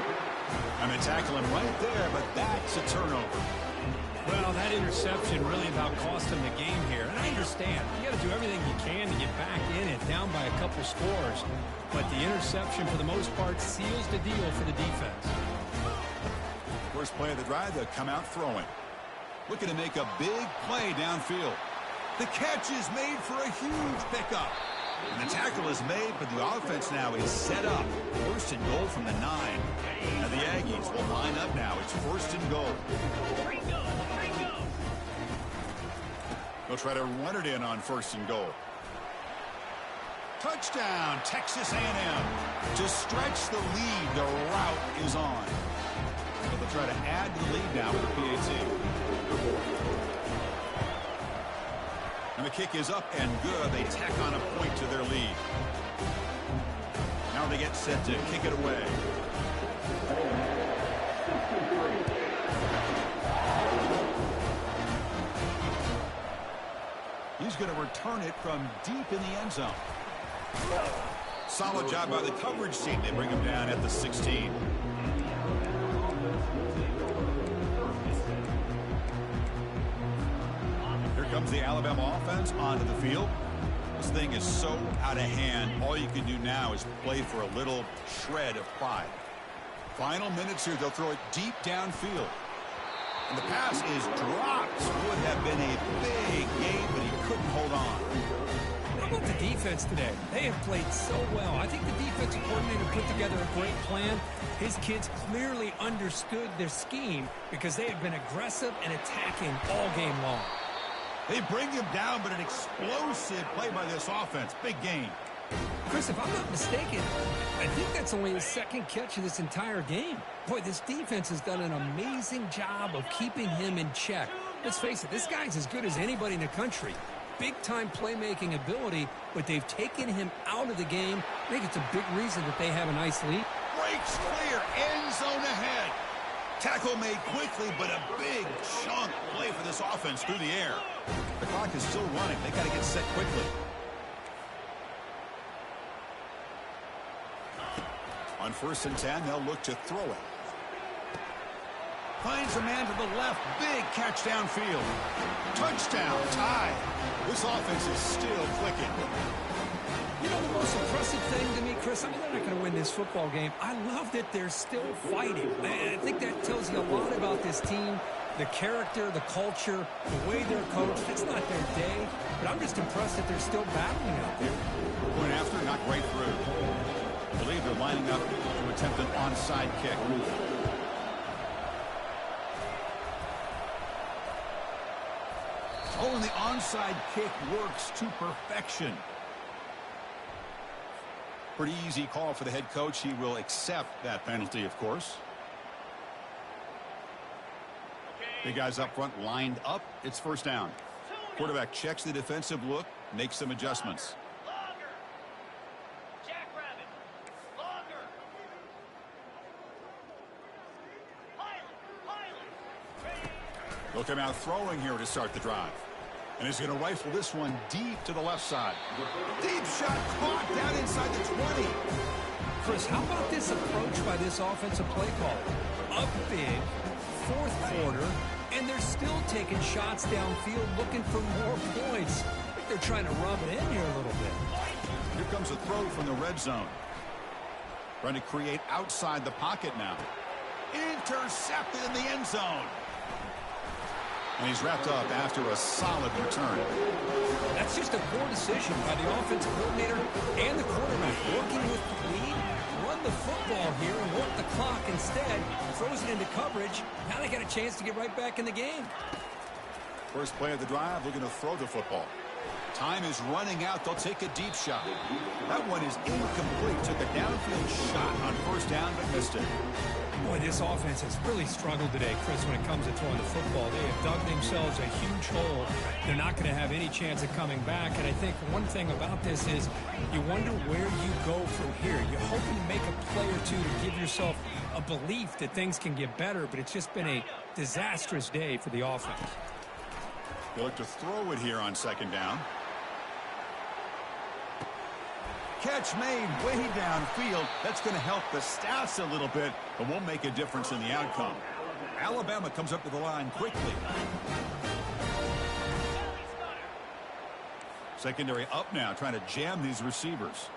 And they tackle him right there, but that's a turnover. Well, that interception really about cost him the game here. And I understand. You got to do everything you can to get back in it, down by a couple scores. But the interception, for the most part, seals the deal for the defense. First play of the drive, they'll come out throwing. Looking to make a big play downfield. The catch is made for a huge pickup. And the tackle is made, but the offense now is set up. First and goal from the 9. Now the Aggies will line up now. It's first and goal. They'll try to run it in on first and goal. Touchdown, Texas A&M. To stretch the lead, the route is on. So they'll try to add to the lead now with the PAT. And the kick is up and good. They tack on a point to their lead. Now they get set to kick it away. He's going to return it from deep in the end zone. Solid job by the coverage team. They bring him down at the 16. Here comes the Alabama offense onto the field. This thing is so out of hand. All you can do now is play for a little shred of pride. Final minutes here. They'll throw it deep downfield. And the pass is dropped. Would have been a big game, but he couldn't hold on. How about the defense today? They have played so well. I think the defensive coordinator put together a great plan. His kids clearly understood their scheme because they have been aggressive and attacking all game long. They bring him down, but an explosive play by this offense. Big gain. Chris, if I'm not mistaken, I think that's only his second catch of this entire game. Boy, this defense has done an amazing job of keeping him in check. Let's face it, this guy's as good as anybody in the country. Big-time playmaking ability, but they've taken him out of the game. I think it's a big reason that they have a nice lead. Breaks clear, end zone ahead. Tackle made quickly, but a big chunk play for this offense through the air. The clock is still running. They got to get set quickly. On first and 10, they'll look to throw it. Finds a man to the left. Big catch downfield. Touchdown, tie. This offense is still clicking. You know, the most impressive thing to me, Chris, I mean, they're not going to win this football game. I love that they're still fighting. I think that tells you a lot about this team, the character, the culture, the way they're coached. It's not their day, but I'm just impressed that they're still battling out there. Going after, not right through. I believe they're lining up to attempt an onside kick. Oh, and the onside kick works to perfection. Pretty easy call for the head coach. He will accept that penalty, of course. Big guys up front lined up. It's first down. Quarterback checks the defensive look, makes some adjustments. They'll come out throwing here to start the drive. And he's going to rifle this one deep to the left side. Deep shot caught down inside the 20. Chris, how about this approach by this offensive play caller? Up big, fourth quarter, and they're still taking shots downfield looking for more points. I think they're trying to rub it in here a little bit. Here comes a throw from the red zone. Trying to create outside the pocket now. Intercepted in the end zone. And he's wrapped up after a solid return. That's just a poor decision by the offensive coordinator and the quarterback. Working with the lead, run the football here and work the clock instead. Throws it into coverage. Now they got a chance to get right back in the game. First play of the drive, looking to throw the football. Time is running out. They'll take a deep shot. That one is incomplete. Took a downfield shot on first first down but missed it. Boy, this offense has really struggled today, Chris, when it comes to throwing the football. They have dug themselves a huge hole. They're not going to have any chance of coming back. And I think one thing about this is you wonder where you go from here. You're hoping to make a play or two to give yourself a belief that things can get better, but it's just been a disastrous day for the offense. They look to throw it here on second down. Catch made way downfield. That's going to help the stats a little bit, but won't make a difference in the outcome. Alabama comes up to the line quickly. Secondary up now, trying to jam these receivers.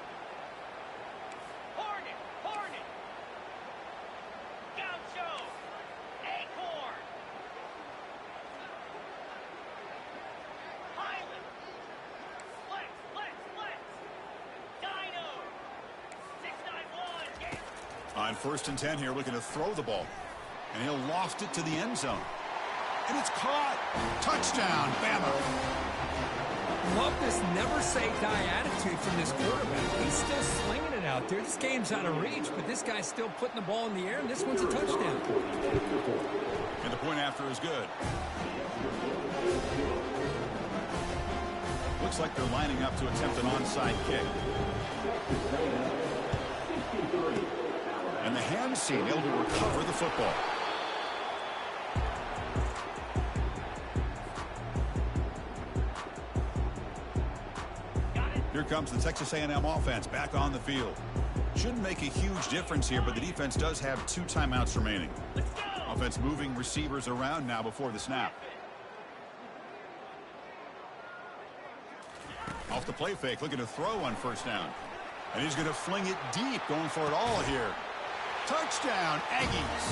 On 1st and 10 here, looking to throw the ball. And he'll loft it to the end zone. And it's caught. Touchdown, Bama. Love this never-say-die attitude from this quarterback. He's still slinging it out there. This game's out of reach, but this guy's still putting the ball in the air, and this one's a touchdown. And the point after is good. Looks like they're lining up to attempt an onside kick. And the hands seem able to recover the football. Here comes the Texas A&M offense back on the field. Shouldn't make a huge difference here, but the defense does have 2 timeouts remaining. Offense moving receivers around now before the snap. Off the play fake, looking to throw on 1st down. And he's going to fling it deep, going for it all here. Touchdown, Aggies.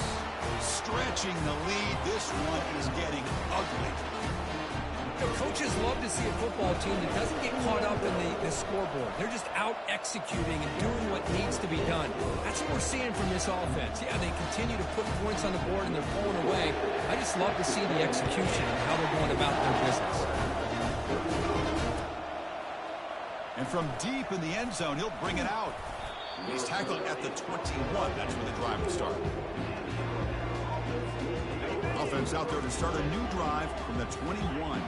Stretching the lead. This one is getting ugly. The coaches love to see a football team that doesn't get caught up in the scoreboard. They're just out executing and doing what needs to be done. That's what we're seeing from this offense. Yeah, they continue to put points on the board and they're pulling away. I just love to see the execution and how they're going about their business. And from deep in the end zone, he'll bring it out. He's tackled at the 21. That's where the drive will start. Offense out there to start a new drive from the 21.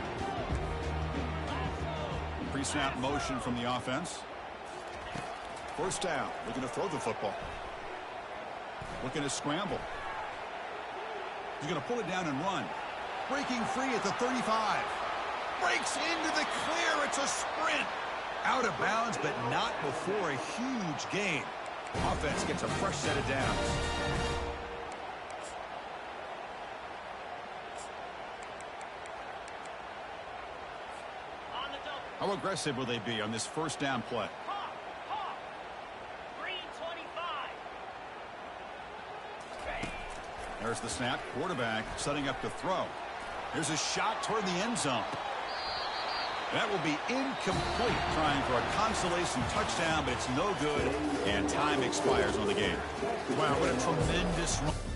Pre-snap motion from the offense. 1st down. Looking to throw the football. Looking to scramble. He's going to pull it down and run. Breaking free at the 35. Breaks into the clear. It's a sprint. Out of bounds, but not before a huge gain. Offense gets a fresh set of downs. How aggressive will they be on this 1st down play? There's the snap. Quarterback setting up to throw. Here's a shot toward the end zone. That will be incomplete, trying for a consolation touchdown, but it's no good, and time expires on the game. Wow, what a tremendous run.